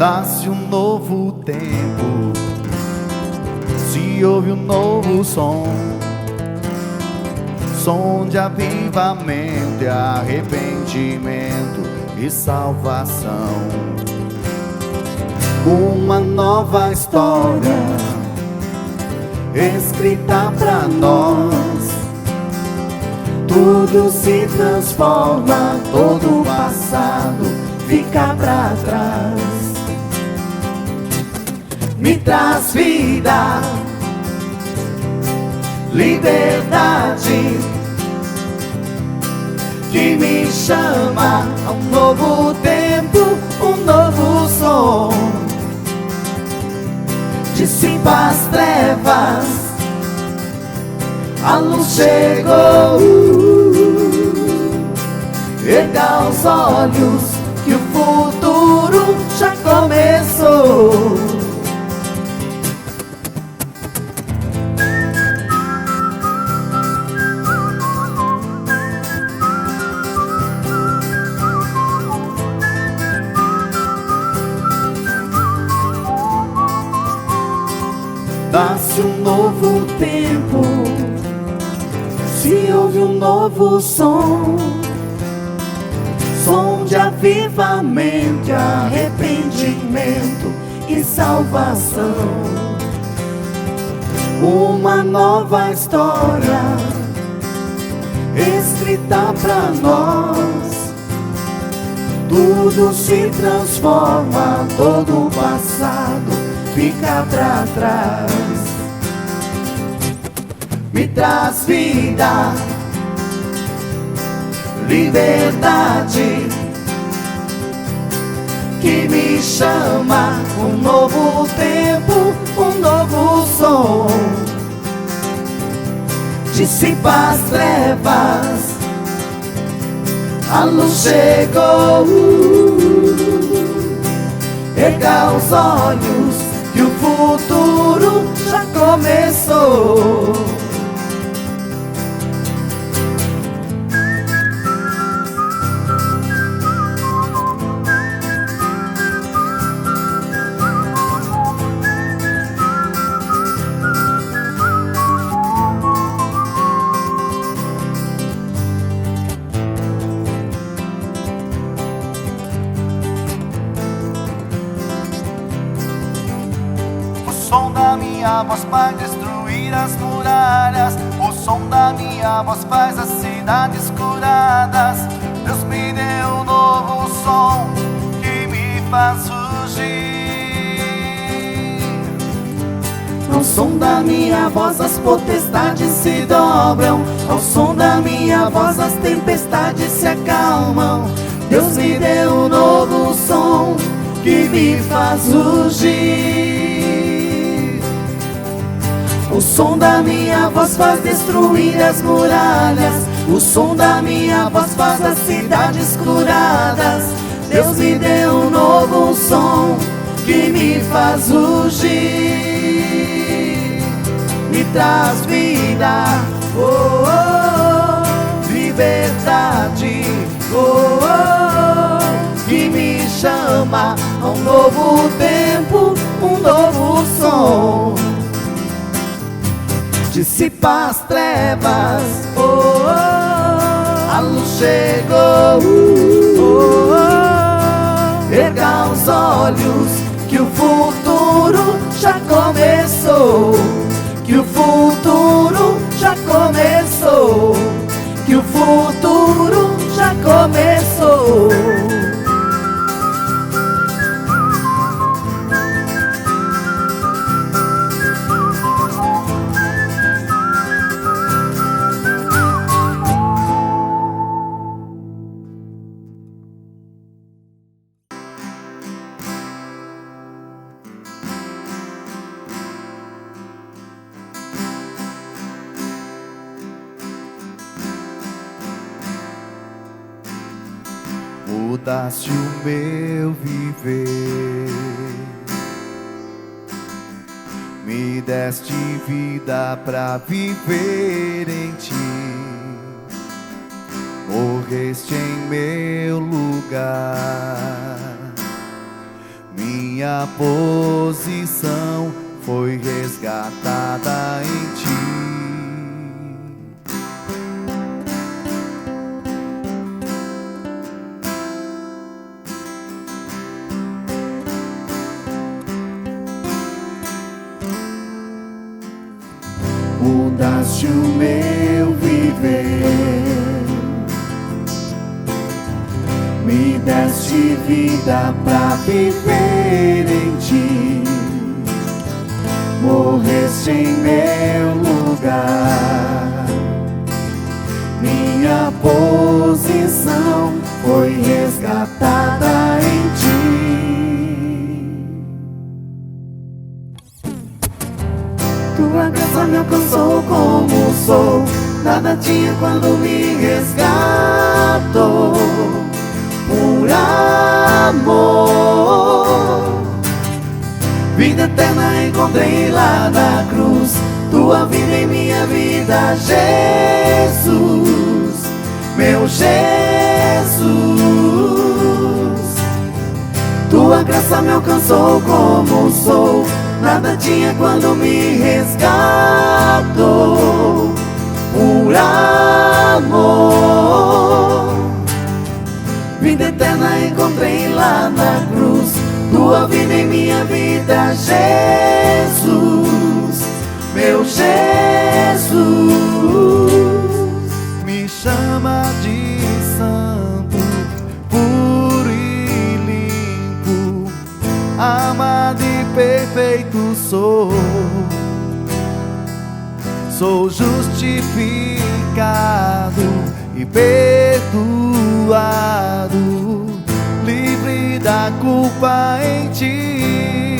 Nasce um novo tempo, se ouve um novo som, som de avivamento e arrependimento e salvação. Uma nova história escrita pra nós. Tudo se transforma, todo o passado fica pra trás. Me traz vida, liberdade, que me chama a um novo tempo, um novo som. Dissipa as trevas, a luz chegou. Erga os olhos, que o futuro já começou. Nasce um novo tempo, se ouve um novo som, som de avivamento, arrependimento e salvação. Uma nova história escrita pra nós. Tudo se transforma, todo o passado fica pra trás. Me traz vida, liberdade, que me chama um novo tempo, um novo som. Dissipa as trevas, a luz chegou. Erga os olhos, que o futuro já começou. O som da minha voz faz destruir as muralhas. O som da minha voz faz as cidades curadas. Deus me deu um novo som que me faz fugir. Ao som da minha voz as potestades se dobram. Ao som da minha voz as tempestades se acalmam. Deus me deu um novo som que me faz fugir. O som da minha voz faz destruir as muralhas. O som da minha voz faz as cidades curadas. Deus me deu um novo som que me faz fugir. Me traz vida, oh, oh, liberdade, oh, oh, que me chama a um novo tempo, um novo som. Dissipa as trevas, oh, oh, a luz chegou. Oh, oh, erga os olhos, que o futuro já começou. Que o futuro já começou. Que o futuro já começou. Mudaste o meu viver, me deste vida pra viver em ti. Morreste em meu lugar, minha minha posição foi resgatada em ti. Mudaste o meu viver, me deste vida pra viver em ti. Morreste em meu lugar, minha posição foi resgatada em ti. Tua graça me alcançou como sou, nada tinha quando me resgatou. Por amor, vida eterna encontrei lá na cruz. Tua vida em minha vida, Jesus, meu Jesus. Tua graça me alcançou como sou, nada tinha quando me resgatou. Por amor, vida eterna encontrei lá na cruz. Tua vida em minha vida, Jesus, meu Jesus. Me chama de santo, puro e limpo, amado e perfeito sou. Sou justificado e perdoado, livre da culpa em ti.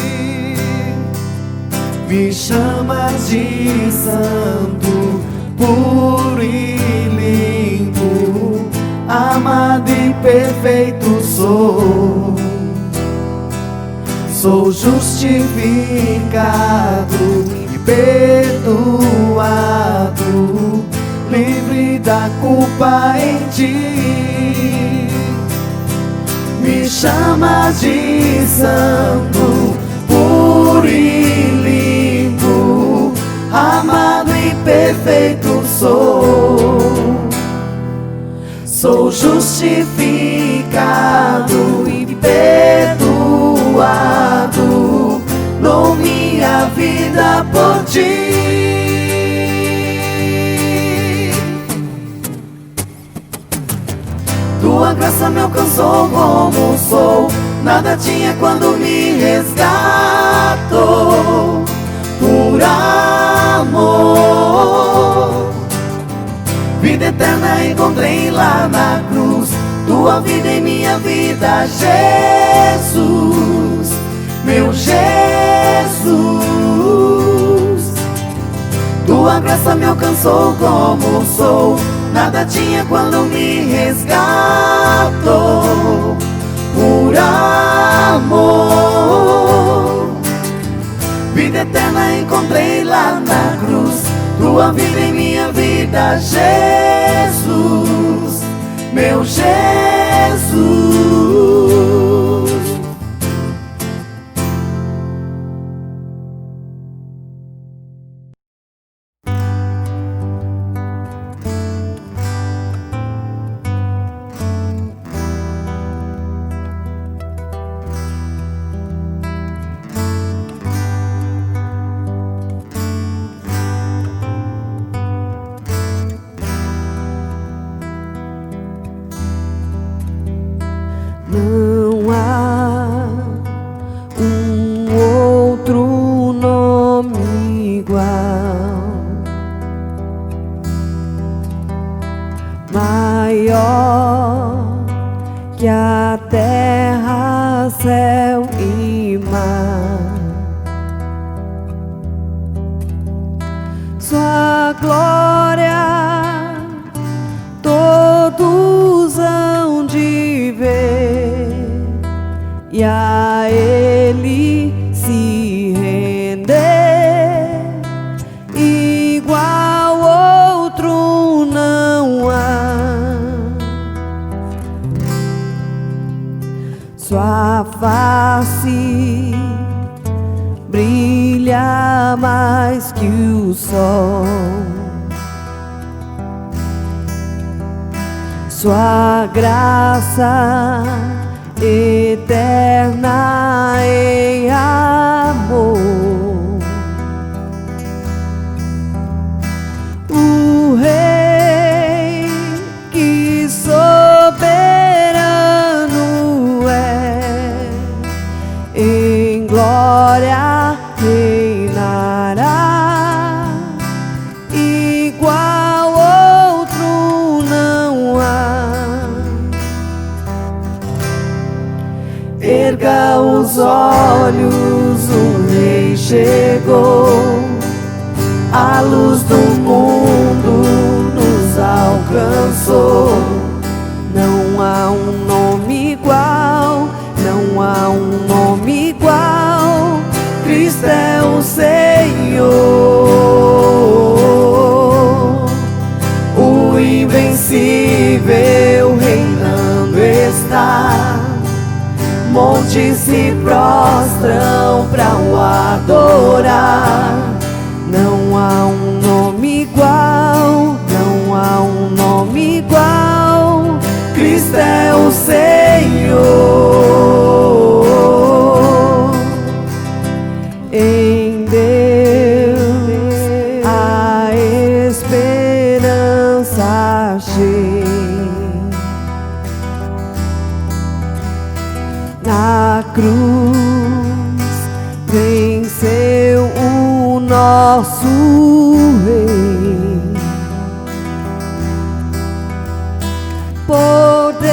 Me chamas de santo, puro e limpo, amado e perfeito sou. Sou justificado e perdoado, livre da culpa em ti. Me chamas de santo, puro e limpo, amado e perfeito sou. Sou justificado e perdoado, dou minha vida por ti. Tua graça me alcançou como sou, nada tinha quando me resgatou. Por amor, vida eterna encontrei lá na cruz. Tua vida em minha vida, Jesus, meu Jesus. Tua graça me alcançou como sou, nada tinha quando me resgatou. Por amor, vida eterna encontrei lá na cruz. Tua vida em minha vida, Jesus, meu Jesus. Não há outro nome igual, maior que a terra, céu e mar. Sua glória todos hão de ver e a Ele se render. Igual outro não há. Sua sua face brilha mais que o sol. Sua graça eterna em amor. O Rei que soberano é, em glória reinará, igual outro não há. Erga os olhos, o Rei chegou, a luz do mundo nos alcançou. Não há um nome igual, não há um nome igual. Cristo é o Senhor, o invencível reinando está. Montes se prostram para o adorar. Não há um nome igual, não há um nome igual. Cristo é o Senhor. Em Deus a esperança achei. Na cruz venceu o nosso Rei. Poder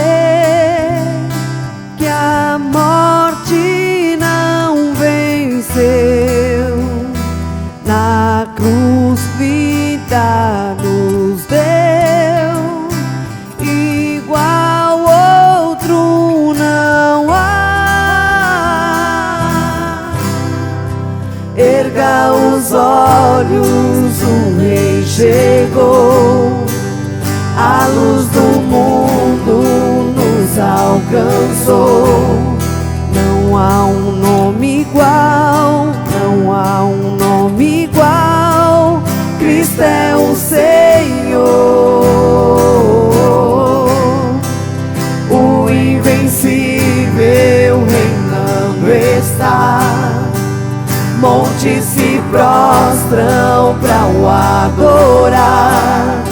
que a morte não venceu, na cruz vida nos deu, igual outro não há. Erga os olhos, o Rei chegou, a luz do mundo nos alcançou. Não há um nome igual, não há um nome igual. Cristo é o Senhor, o invencível reinando está. Montes se prostram para o adorar.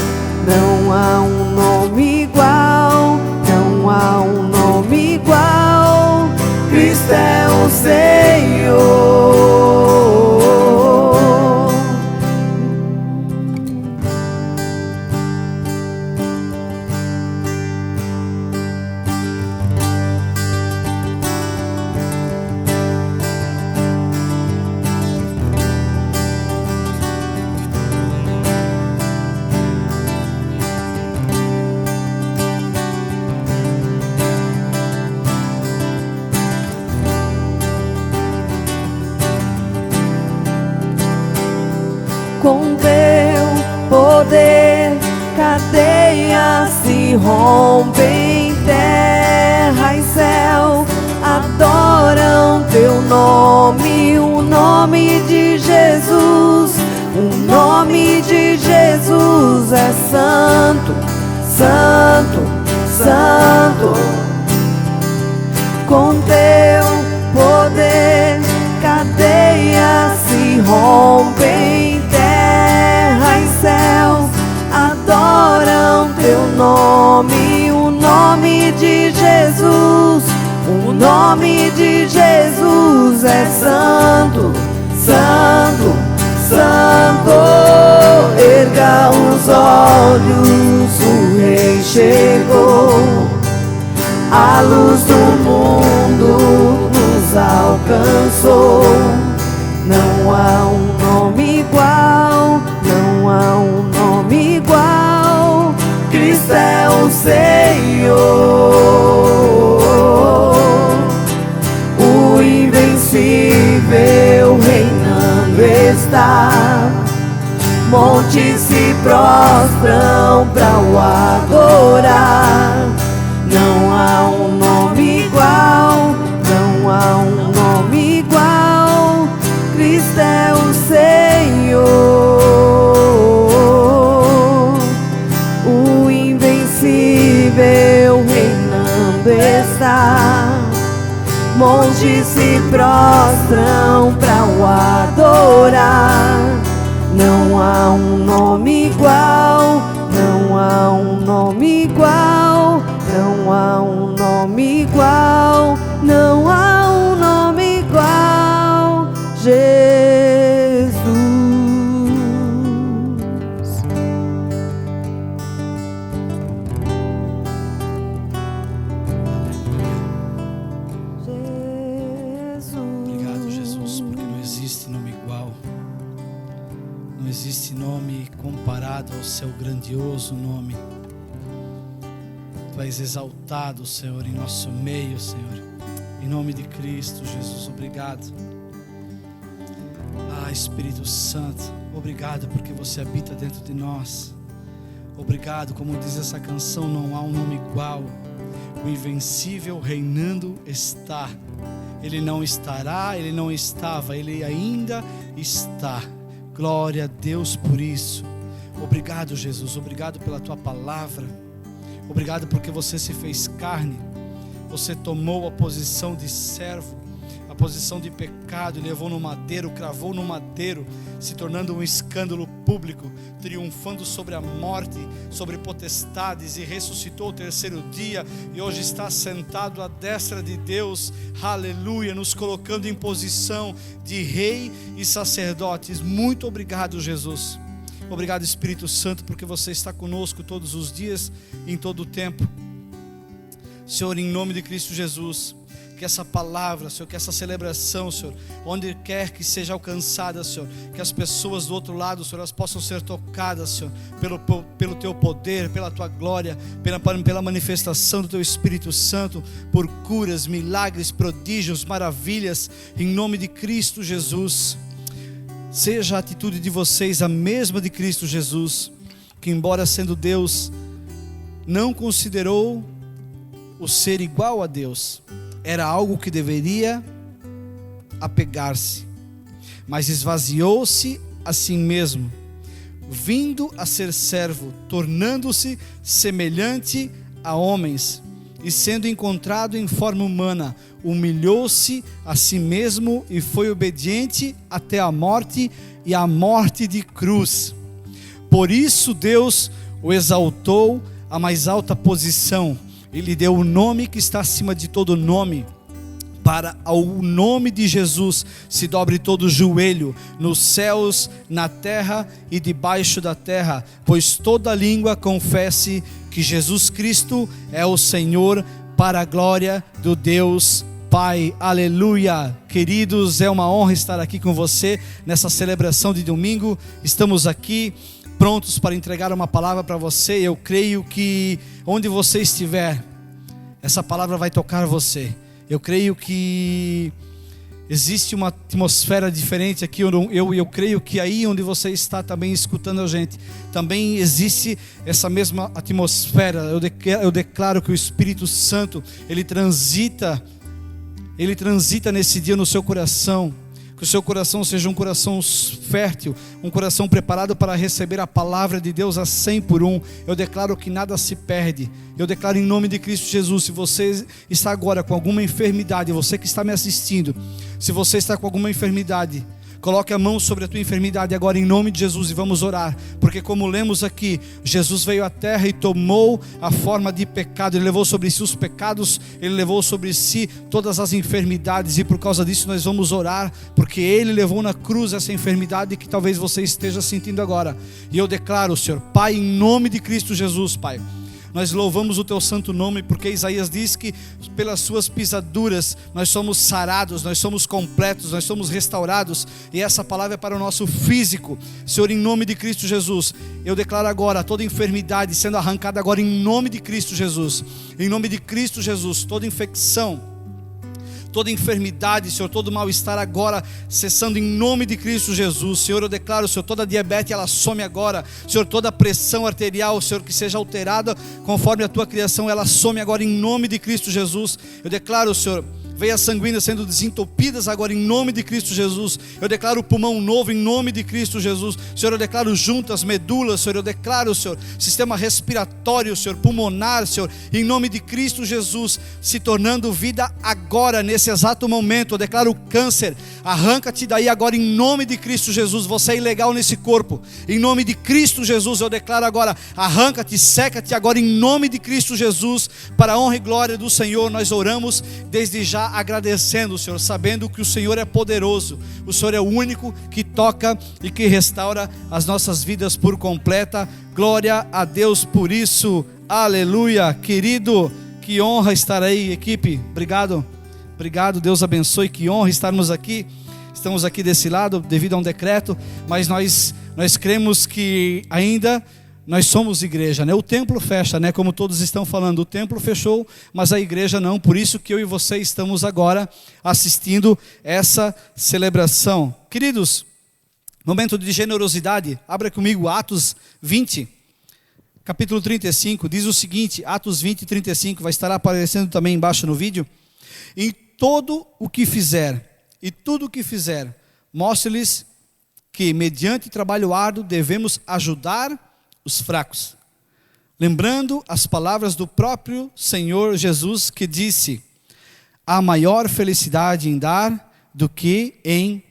Não há um nome igual, não há um nome igual. Cristo é o Senhor. Com teu poder, cadeias se rompem, terra e céu adoram teu nome, o nome de Jesus. O nome de Jesus é santo, santo, santo. Com teu poder, cadeias se rompem, terra e céu adoram teu nome, o nome de Jesus. O nome de Jesus é santo, santo, santo. Erga os olhos, o Rei chegou, a luz do mundo nos alcançou. Não há um nome igual, não há um nome igual. Cristo é o Senhor, o invencível reinando está. Montes se prostram para o adorar. Não há um nome igual, não montes se prostram para o adorar. Não há um nome igual, não há um nome igual, não há um nome igual, não há um nome igual, Jesus. Obrigado, Jesus, porque não existe nome igual. Não existe nome comparado ao seu grandioso nome. Tu és exaltado, Senhor, em nosso meio, Senhor. Em nome de Cristo, Jesus, obrigado. Espírito Santo, obrigado porque você habita dentro de nós. Obrigado, como diz essa canção, não há um nome igual. O invencível reinando está. Ele não estará, ele não estava, ele ainda está. Glória a Deus por isso. Obrigado, Jesus, obrigado pela tua palavra. Obrigado porque você se fez carne. Você tomou a posição de servo, a posição de pecado, e levou no madeiro, cravou no madeiro, se tornando um escândalo público, triunfando sobre a morte, sobre potestades, e ressuscitou o terceiro dia, e hoje está sentado à destra de Deus, aleluia, nos colocando em posição de rei e sacerdotes. Muito obrigado, Jesus. Obrigado, Espírito Santo, porque você está conosco todos os dias, em todo o tempo. Senhor, em nome de Cristo Jesus, que essa palavra, Senhor, que essa celebração, Senhor, onde quer que seja alcançada, Senhor, que as pessoas do outro lado, Senhor, elas possam ser tocadas, Senhor, pelo Teu poder, pela Tua glória, pela manifestação do Teu Espírito Santo, por curas, milagres, prodígios, maravilhas, em nome de Cristo Jesus. Seja a atitude de vocês a mesma de Cristo Jesus, que embora sendo Deus, não considerou o ser igual a Deus, era algo que deveria apegar-se, mas esvaziou-se a si mesmo, vindo a ser servo, tornando-se semelhante a homens, e sendo encontrado em forma humana, humilhou-se a si mesmo e foi obediente até a morte, e a morte de cruz. Por isso Deus o exaltou à mais alta posição, Ele deu o nome que está acima de todo nome, para ao nome de Jesus se dobre todo o joelho, nos céus, na terra e debaixo da terra, pois toda língua confesse que Jesus Cristo é o Senhor, para a glória do Deus Pai. Aleluia. Queridos, é uma honra estar aqui com você nessa celebração de domingo. Estamos aqui prontos para entregar uma palavra para você. Eu creio que onde você estiver, essa palavra vai tocar você. Eu creio que existe uma atmosfera diferente aqui. Eu creio que aí onde você está também escutando a gente, também existe essa mesma atmosfera. Eu declaro que o Espírito Santo, Ele transita nesse dia no seu coração. Que o seu coração seja um coração fértil, um coração preparado para receber a palavra de Deus a 100 por 1. Eu declaro que nada se perde. Eu declaro em nome de Cristo Jesus, se você está agora com alguma enfermidade, você que está me assistindo, se você está com alguma enfermidade, coloque a mão sobre a tua enfermidade agora em nome de Jesus e vamos orar, porque como lemos aqui, Jesus veio à terra e tomou a forma de pecado. Ele levou sobre si os pecados, Ele levou sobre si todas as enfermidades, e por causa disso nós vamos orar, porque Ele levou na cruz essa enfermidade que talvez você esteja sentindo agora. E eu declaro, Senhor, Pai, em nome de Cristo Jesus, Pai, nós louvamos o Teu santo nome, porque Isaías diz que pelas Suas pisaduras nós somos sarados, nós somos completos, nós somos restaurados, e essa palavra é para o nosso físico. Senhor, em nome de Cristo Jesus, eu declaro agora toda enfermidade sendo arrancada agora em nome de Cristo Jesus. Em nome de Cristo Jesus, toda infecção, toda enfermidade, Senhor, todo mal-estar agora cessando em nome de Cristo Jesus. Senhor, eu declaro, Senhor, toda diabetes ela some agora. Senhor, toda pressão arterial, Senhor, que seja alterada conforme a Tua criação, ela some agora em nome de Cristo Jesus. Eu declaro, Senhor, veias sanguíneas sendo desentupidas agora em nome de Cristo Jesus. Eu declaro pulmão novo em nome de Cristo Jesus. Senhor, eu declaro juntas, medulas, Senhor, eu declaro, Senhor, sistema respiratório, Senhor, pulmonar, Senhor, em nome de Cristo Jesus, se tornando vida agora, nesse exato momento. Eu declaro câncer, arranca-te daí agora em nome de Cristo Jesus. Você é ilegal nesse corpo, em nome de Cristo Jesus. Eu declaro agora, arranca-te, seca-te agora em nome de Cristo Jesus, para a honra e glória do Senhor. Nós oramos desde já agradecendo, Senhor, sabendo que o Senhor é poderoso, o Senhor é o único que toca e que restaura as nossas vidas por completa. Glória a Deus por isso, aleluia. Querido, que honra estar aí, equipe, obrigado, Deus abençoe, que honra estarmos aqui. Estamos aqui desse lado devido a um decreto, mas nós cremos que ainda nós somos igreja, né? O templo fecha, né? Como todos estão falando, o templo fechou, mas a igreja não. Por isso que eu e você estamos agora assistindo essa celebração. Queridos, momento de generosidade. Abra comigo Atos 20, capítulo 35. Diz o seguinte, Atos 20, 35. Vai estar aparecendo também embaixo no vídeo. Em todo o que fizer, e tudo o que fizer, mostre-lhes que mediante trabalho árduo devemos ajudar os fracos, lembrando as palavras do próprio Senhor Jesus, que disse: há maior felicidade em dar do que em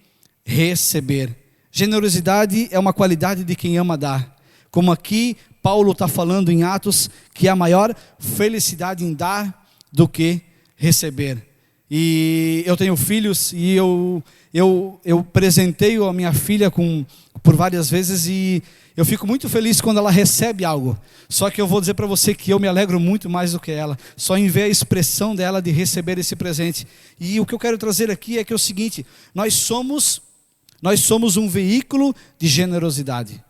receber. Generosidade é uma qualidade de quem ama dar, como aqui Paulo está falando em Atos, que há maior felicidade em dar do que receber. E eu tenho filhos e eu presenteio a minha filha por várias vezes, e eu fico muito feliz quando ela recebe algo. Só que eu vou dizer para você que eu me alegro muito mais do que ela, só em ver a expressão dela de receber esse presente. E o que eu quero trazer aqui é que é o seguinte: nós somos um veículo de generosidade.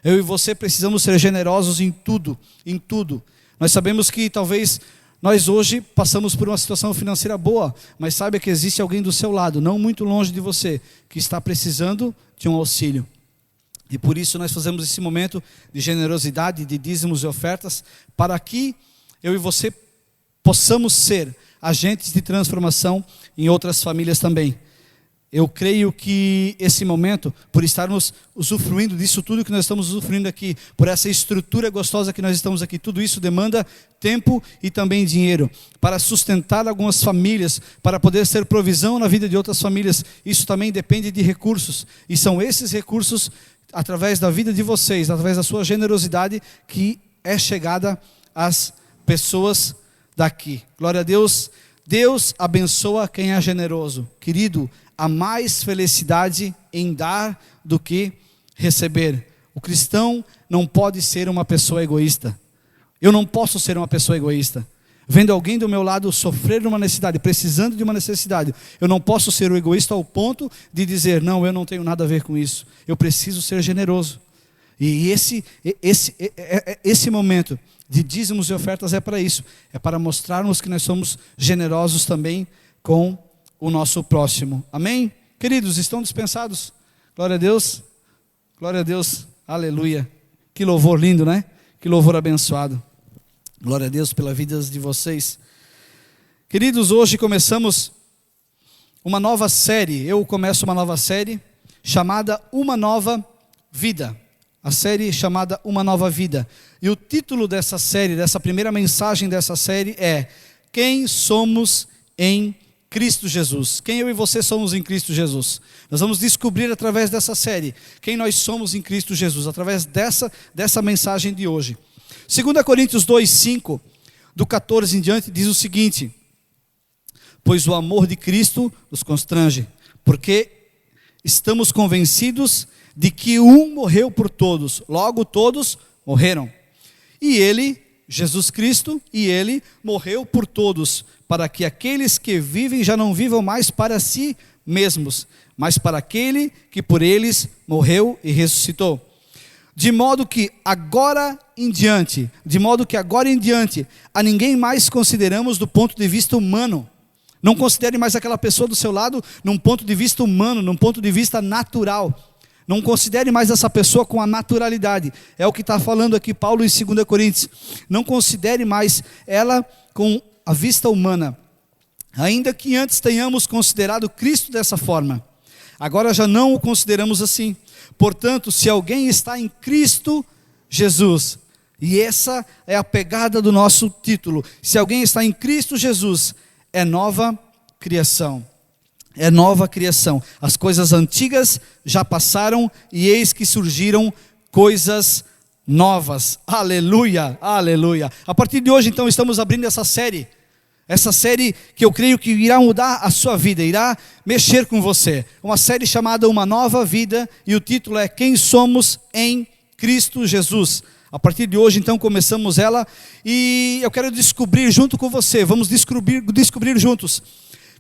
Eu e você precisamos ser generosos em tudo, em tudo. Nós sabemos que talvez nós hoje passamos por uma situação financeira boa, mas saiba que existe alguém do seu lado, não muito longe de você, que está precisando de um auxílio. E por isso nós fazemos esse momento de generosidade, de dízimos e ofertas, para que eu e você possamos ser agentes de transformação em outras famílias também. Eu creio que esse momento, por estarmos usufruindo disso tudo que nós estamos usufruindo aqui, por essa estrutura gostosa que nós estamos aqui, tudo isso demanda tempo e também dinheiro, para sustentar algumas famílias, para poder ser provisão na vida de outras famílias. Isso também depende de recursos, e são esses recursos, através da vida de vocês, através da sua generosidade, que é chegada às pessoas daqui. Glória a Deus. Deus abençoa quem é generoso. Querido, há mais felicidade em dar do que receber. O cristão não pode ser uma pessoa egoísta. Eu não posso ser uma pessoa egoísta. Vendo alguém do meu lado sofrer uma necessidade, precisando de uma necessidade, eu não posso ser o egoísta ao ponto de dizer: não, eu não tenho nada a ver com isso. Eu preciso ser generoso. E esse momento de dízimos e ofertas é para isso. É para mostrarmos que nós somos generosos também com o nosso próximo. Amém? Queridos, estão dispensados? Glória a Deus. Glória a Deus. Aleluia. Que louvor lindo, né? Que louvor abençoado. Glória a Deus pela vida de vocês. Queridos, hoje começamos uma nova série. Eu começo uma nova série chamada Uma Nova Vida. A série chamada Uma Nova Vida. E o título dessa série, dessa primeira mensagem dessa série é: Quem somos em Cristo Jesus. Quem eu e você somos em Cristo Jesus. Nós vamos descobrir através dessa série quem nós somos em Cristo Jesus, através dessa mensagem de hoje. 2 Coríntios 2, 5, do 14 em diante, diz o seguinte: pois o amor de Cristo nos constrange, porque estamos convencidos de que um morreu por todos, logo todos morreram. E ele, Jesus Cristo, morreu por todos, para que aqueles que vivem já não vivam mais para si mesmos, mas para aquele que por eles morreu e ressuscitou. De modo que agora em diante, a ninguém mais consideramos do ponto de vista humano. Não considere mais aquela pessoa do seu lado num ponto de vista humano, num ponto de vista natural. Não considere mais essa pessoa com a naturalidade. É o que está falando aqui Paulo em 2 Coríntios. Não considere mais ela com a vista humana. Ainda que antes tenhamos considerado Cristo dessa forma, agora já não o consideramos assim. Portanto, se alguém está em Cristo Jesus, e essa é a pegada do nosso título, se alguém está em Cristo Jesus, é nova criação. É nova criação. As coisas antigas já passaram e eis que surgiram coisas novas. Aleluia, aleluia. A partir de hoje, então, estamos abrindo essa série que eu creio que irá mudar a sua vida, irá mexer com você. Uma série chamada Uma Nova Vida, e o título é Quem Somos em Cristo Jesus. A partir de hoje, então, começamos ela, e eu quero descobrir junto com você, vamos descobrir juntos,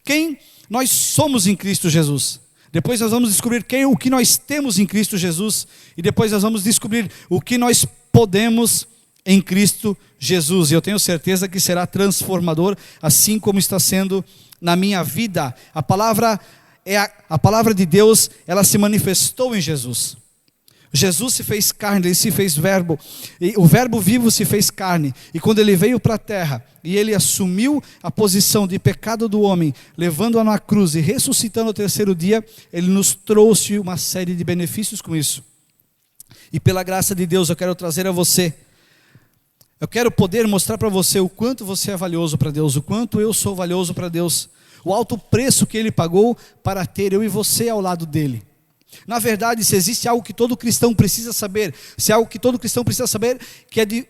quem nós somos em Cristo Jesus. Depois nós vamos descobrir o que nós temos em Cristo Jesus, e depois nós vamos descobrir o que nós podemos em Cristo Jesus, e eu tenho certeza que será transformador, assim como está sendo na minha vida. A palavra de Deus, ela se manifestou em Jesus. Jesus se fez carne, ele se fez verbo, e o verbo vivo se fez carne, e quando ele veio para a terra, e ele assumiu a posição de pecado do homem, levando-a na cruz e ressuscitando ao terceiro dia, ele nos trouxe uma série de benefícios com isso. E pela graça de Deus eu quero trazer a você, eu quero poder mostrar para você o quanto você é valioso para Deus, o quanto eu sou valioso para Deus, o alto preço que ele pagou para ter eu e você ao lado dele. Na verdade, se existe algo que todo cristão precisa saber, se é algo que todo cristão precisa saber, que é de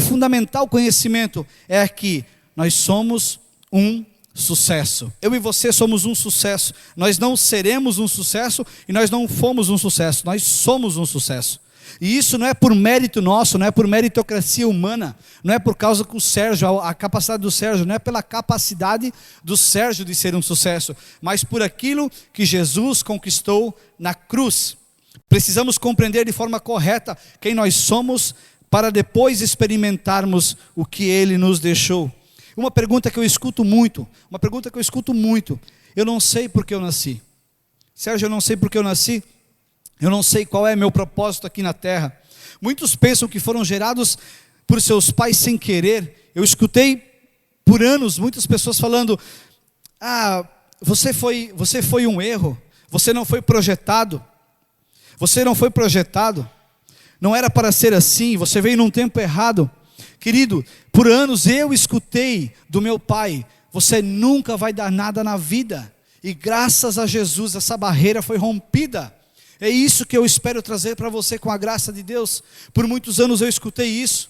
fundamental conhecimento, é que nós somos um sucesso. Eu e você somos um sucesso. Nós não seremos um sucesso e nós não fomos um sucesso. Nós somos um sucesso. E isso não é por mérito nosso, não é por meritocracia humana, não é por causa que o Sérgio, a capacidade do Sérgio, não é pela capacidade do Sérgio de ser um sucesso, mas por aquilo que Jesus conquistou na cruz. Precisamos compreender de forma correta quem nós somos para depois experimentarmos o que Ele nos deixou. Uma pergunta que eu escuto muito, eu não sei por que eu nasci. Sérgio, eu não sei por que eu nasci. Eu não sei qual é meu propósito aqui na terra. Muitos pensam que foram gerados por seus pais sem querer. Eu escutei por anos muitas pessoas falando: você foi um erro, você não foi projetado, não era para ser assim, você veio num tempo errado. Querido, por anos eu escutei do meu pai: você nunca vai dar nada na vida. E graças a Jesus essa barreira foi rompida. É isso que eu espero trazer para você com a graça de Deus. Por muitos anos eu escutei isso.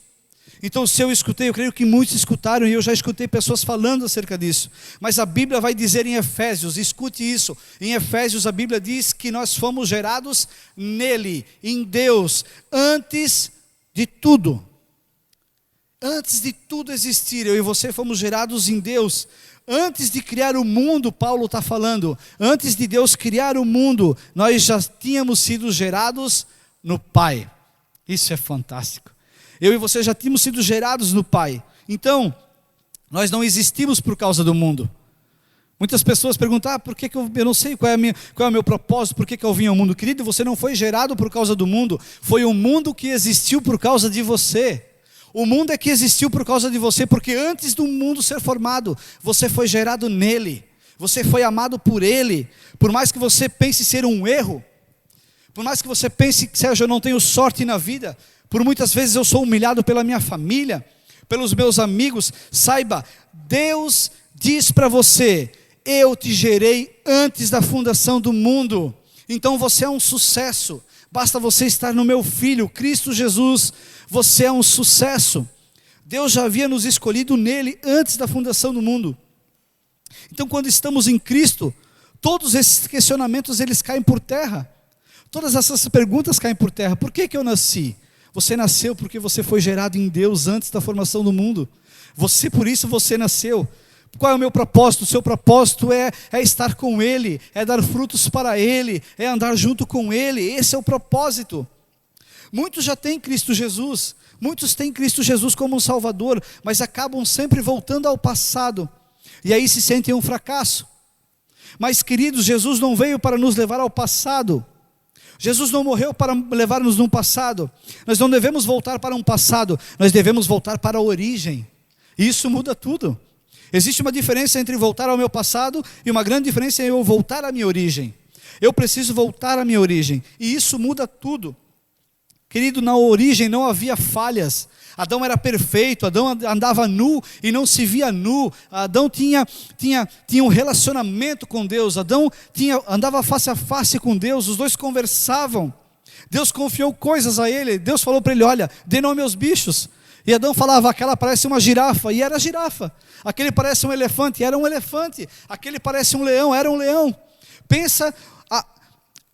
Então se eu escutei, eu creio que muitos escutaram, e eu já escutei pessoas falando acerca disso. Mas a Bíblia vai dizer em Efésios, escute isso, em Efésios a Bíblia diz que nós fomos gerados nele, em Deus, antes de tudo. Antes de tudo existir, eu e você fomos gerados em Deus. Antes de criar o mundo, Paulo está falando, antes de Deus criar o mundo, nós já tínhamos sido gerados no Pai. Isso é fantástico. Eu e você já tínhamos sido gerados no Pai. Então, nós não existimos por causa do mundo. Muitas pessoas perguntam: por que eu não sei qual é o meu propósito, por que eu vim ao mundo? Querido, você não foi gerado por causa do mundo, foi o mundo que existiu por causa de você. O mundo é que existiu por causa de você, porque antes do mundo ser formado, você foi gerado nele, você foi amado por ele. Por mais que você pense ser um erro, por mais que você pense que, Sérgio, eu não tenho sorte na vida, por muitas vezes eu sou humilhado pela minha família, pelos meus amigos, saiba, Deus diz para você: eu te gerei antes da fundação do mundo, então você é um sucesso. Basta você estar no meu Filho, Cristo Jesus, você é um sucesso. Deus já havia nos escolhido nele antes da fundação do mundo. Então quando estamos em Cristo, todos esses questionamentos eles caem por terra. Todas essas perguntas caem por terra. Por que eu nasci? Você nasceu porque você foi gerado em Deus antes da formação do mundo. Por isso você nasceu. Qual é o meu propósito? O seu propósito é estar com Ele, é dar frutos para Ele, é andar junto com Ele. Esse é o propósito. Muitos já têm Cristo Jesus, muitos têm Cristo Jesus como um Salvador, mas acabam sempre voltando ao passado, e aí se sentem um fracasso. Mas queridos, Jesus não veio para nos levar ao passado, Jesus não morreu para levar-nos no passado. Nós não devemos voltar para um passado, nós devemos voltar para a origem, e isso muda tudo. Existe uma diferença entre voltar ao meu passado e uma grande diferença é eu voltar à minha origem. Eu preciso voltar à minha origem. E isso muda tudo. Querido, na origem não havia falhas. Adão era perfeito, Adão andava nu e não se via nu. Adão tinha um relacionamento com Deus. Adão andava face a face com Deus. Os dois conversavam. Deus confiou coisas a ele. Deus falou para ele, olha, dê nome aos bichos. E Adão falava, aquela parece uma girafa, e era girafa. Aquele parece um elefante, e era um elefante. Aquele parece um leão, era um leão. Pensa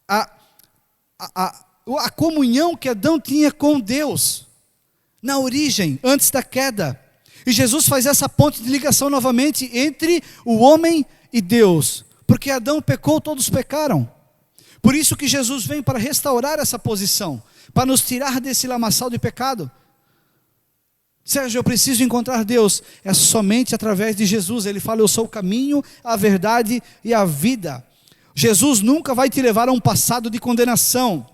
a comunhão que Adão tinha com Deus, na origem, antes da queda. E Jesus faz essa ponte de ligação novamente entre o homem e Deus. Porque Adão pecou, todos pecaram. Por isso que Jesus vem para restaurar essa posição, para nos tirar desse lamaçal de pecado. Sérgio, eu preciso encontrar Deus. É somente através de Jesus. Ele fala, eu sou o caminho, a verdade e a vida. Jesus nunca vai te levar a um passado de condenação,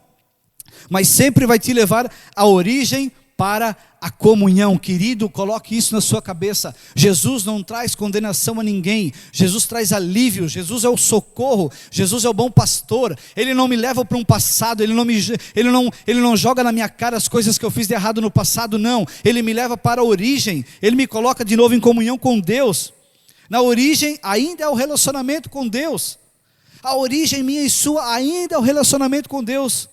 mas sempre vai te levar à origem para a comunhão. Querido, coloque isso na sua cabeça. Jesus não traz condenação a ninguém. Jesus traz alívio. Jesus é o socorro. Jesus é o bom pastor. Ele não me leva para um passado. Ele não joga na minha cara as coisas que eu fiz de errado no passado, não. Ele me leva para a origem. Ele me coloca de novo em comunhão com Deus. Na origem ainda é o relacionamento com Deus. A origem minha e sua ainda é o relacionamento com Deus.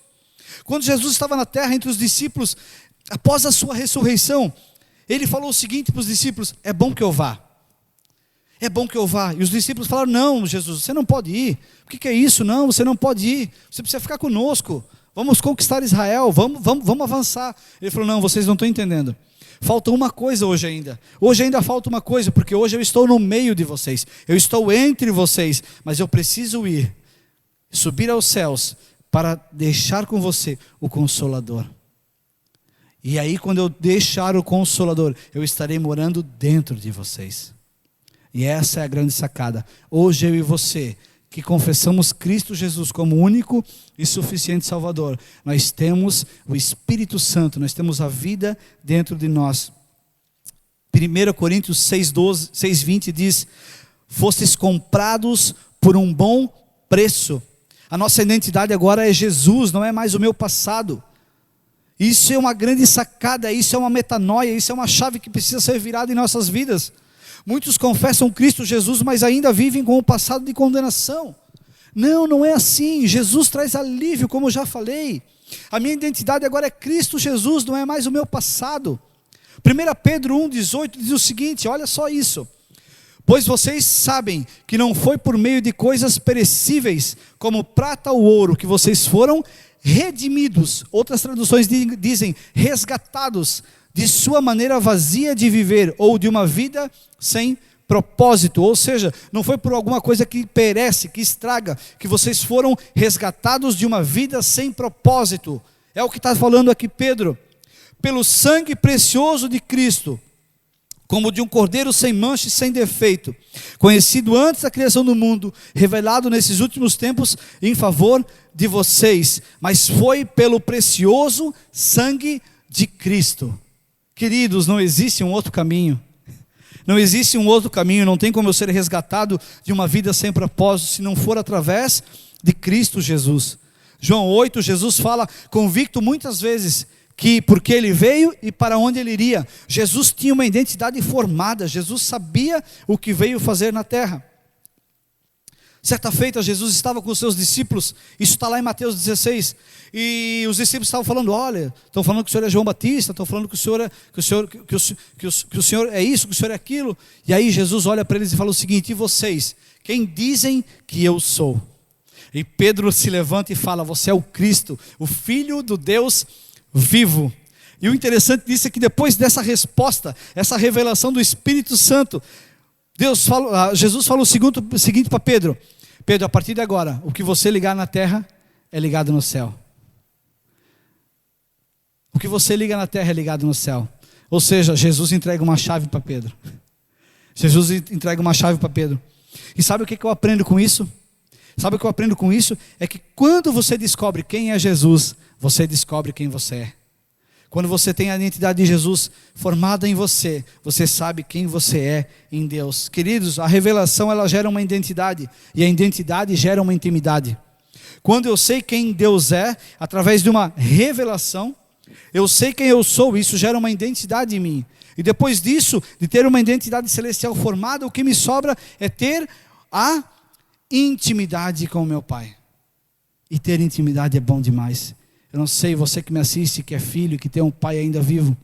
Quando Jesus estava na terra entre os discípulos, após a sua ressurreição, ele falou o seguinte para os discípulos, é bom que eu vá. É bom que eu vá. E os discípulos falaram, não, Jesus, você não pode ir. O que é isso? Não, você não pode ir. Você precisa ficar conosco. Vamos conquistar Israel, vamos avançar. Ele falou, não, vocês não estão entendendo. Falta uma coisa hoje ainda. Hoje ainda falta uma coisa, porque hoje eu estou no meio de vocês. Eu estou entre vocês, mas eu preciso ir, subir aos céus, para deixar com você o Consolador. E aí quando eu deixar o Consolador, eu estarei morando dentro de vocês. E essa é a grande sacada. Hoje eu e você, que confessamos Cristo Jesus como único e suficiente Salvador, nós temos o Espírito Santo, nós temos a vida dentro de nós. 1 Coríntios 6:20 diz, fostes comprados por um bom preço. A nossa identidade agora é Jesus, não é mais o meu passado. Isso é uma grande sacada, isso é uma metanoia, isso é uma chave que precisa ser virada em nossas vidas. Muitos confessam Cristo Jesus, mas ainda vivem com o passado de condenação. Não, não é assim. Jesus traz alívio, como eu já falei. A minha identidade agora é Cristo Jesus, não é mais o meu passado. 1 Pedro 1,18 diz o seguinte, olha só isso. Pois vocês sabem que não foi por meio de coisas perecíveis, como prata ou ouro, que vocês foram redimidos. Outras traduções dizem resgatados de sua maneira vazia de viver, ou de uma vida sem propósito. Ou seja, não foi por alguma coisa que perece, que estraga, que vocês foram resgatados de uma vida sem propósito. É o que está falando aqui Pedro. Pelo sangue precioso de Cristo, como de um cordeiro sem mancha e sem defeito, conhecido antes da criação do mundo, revelado nesses últimos tempos em favor de vocês, mas foi pelo precioso sangue de Cristo. Queridos, não existe um outro caminho. Não existe um outro caminho, não tem como eu ser resgatado de uma vida sem propósito, se não for através de Cristo Jesus. João 8, Jesus fala, convicto muitas vezes, que porque ele veio e para onde ele iria. Jesus tinha uma identidade formada, Jesus sabia o que veio fazer na terra. Certa feita Jesus estava com os seus discípulos, isso está lá em Mateus 16, e os discípulos estavam falando, olha, estão falando que o Senhor é João Batista, estão falando que o Senhor é isso, que o Senhor é aquilo, e aí Jesus olha para eles e fala o seguinte, e vocês, quem dizem que eu sou? E Pedro se levanta e fala, você é o Cristo, o Filho do Deus vivo. E o interessante disso é que depois dessa resposta, essa revelação do Espírito Santo, Jesus fala o seguinte para Pedro, Pedro, a partir de agora, o que você ligar na terra, é ligado no céu. O que você liga na terra é ligado no céu. Ou seja, Jesus entrega uma chave para Pedro. Jesus entrega uma chave para Pedro. E sabe o que eu aprendo com isso? Sabe o que eu aprendo com isso? É que quando você descobre quem é Jesus, você descobre quem você é. Quando você tem a identidade de Jesus formada em você, você sabe quem você é em Deus. Queridos, a revelação ela gera uma identidade, e a identidade gera uma intimidade. Quando eu sei quem Deus é, através de uma revelação, eu sei quem eu sou, isso gera uma identidade em mim. E depois disso, de ter uma identidade celestial formada, o que me sobra é ter a intimidade com o meu Pai. E ter intimidade é bom demais. Eu não sei, você que me assiste, que é filho, que tem um pai ainda vivo,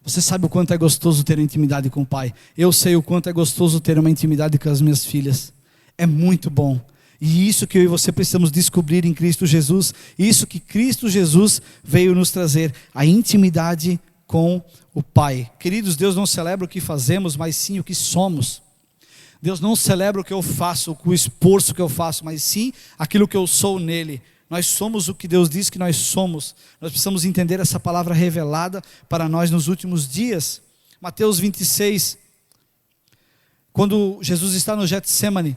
você sabe o quanto é gostoso ter intimidade com o Pai. Eu sei o quanto é gostoso ter uma intimidade com as minhas filhas. É muito bom. E isso que eu e você precisamos descobrir em Cristo Jesus, isso que Cristo Jesus veio nos trazer, a intimidade com o Pai. Queridos, Deus não celebra o que fazemos, mas sim o que somos. Deus não celebra o que eu faço, o esforço que eu faço, mas sim aquilo que eu sou nele. Nós somos o que Deus diz que nós somos. Nós precisamos entender essa palavra revelada para nós nos últimos dias. Mateus 26, quando Jesus está no Getsemane,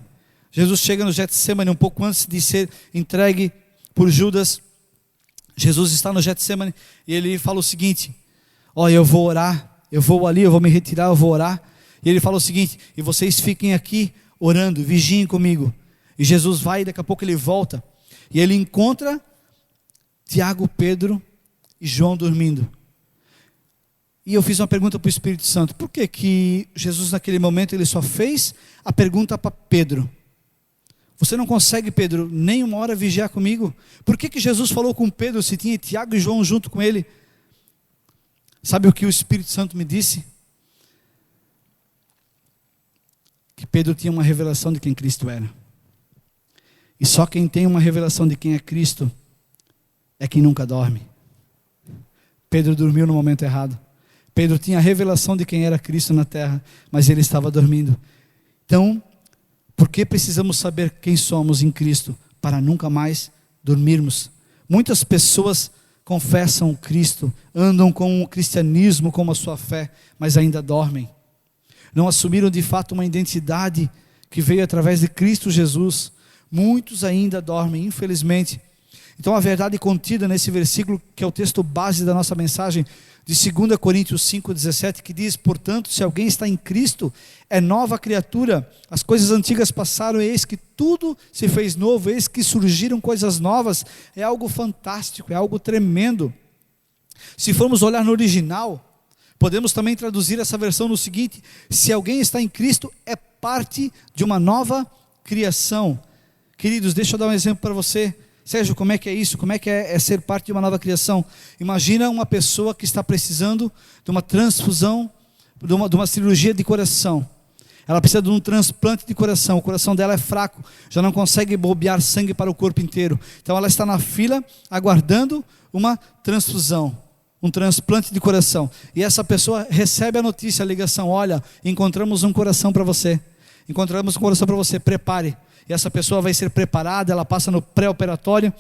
Jesus chega no Getsemane um pouco antes de ser entregue por Judas. Jesus está no Getsemane e ele fala o seguinte: olha, eu vou orar, eu vou ali, eu vou me retirar, eu vou orar. E ele fala o seguinte: e vocês fiquem aqui orando, vigiem comigo. E Jesus vai e daqui a pouco ele volta. E ele encontra Tiago, Pedro e João dormindo. E eu fiz uma pergunta para o Espírito Santo: por que Jesus naquele momento ele só fez a pergunta para Pedro? Você não consegue, Pedro, nem uma hora vigiar comigo? Por que Jesus falou com Pedro se tinha Tiago e João junto com ele? Sabe o que o Espírito Santo me disse? Que Pedro tinha uma revelação de quem Cristo era. E só quem tem uma revelação de quem é Cristo é quem nunca dorme. Pedro dormiu no momento errado. Pedro tinha a revelação de quem era Cristo na terra, mas ele estava dormindo. Então, por que precisamos saber quem somos em Cristo? Para nunca mais dormirmos. Muitas pessoas confessam Cristo, andam com o cristianismo como a sua fé, mas ainda dormem. Não assumiram de fato uma identidade que veio através de Cristo Jesus. Muitos ainda dormem, infelizmente. Então a verdade contida nesse versículo, que é o texto base da nossa mensagem, de 2 Coríntios 5,17, que diz: portanto, se alguém está em Cristo, é nova criatura, as coisas antigas passaram, e eis que tudo se fez novo, eis que surgiram coisas novas. É algo fantástico, é algo tremendo. Se formos olhar no original, podemos também traduzir essa versão no seguinte: se alguém está em Cristo, é parte de uma nova criação. Queridos, deixa eu dar um exemplo para você. Sérgio, como é que é isso? Como é que é ser parte de uma nova criação? Imagina uma pessoa que está precisando de uma transfusão, de uma cirurgia de coração. Ela precisa de um transplante de coração. O coração dela é fraco, já não consegue bombear sangue para o corpo inteiro. Então ela está na fila aguardando uma transfusão, um transplante de coração. E essa pessoa recebe a notícia, a ligação: olha, encontramos um coração para você. Encontramos um coração para você, prepare. E essa pessoa vai ser preparada, ela passa no pré-operatório,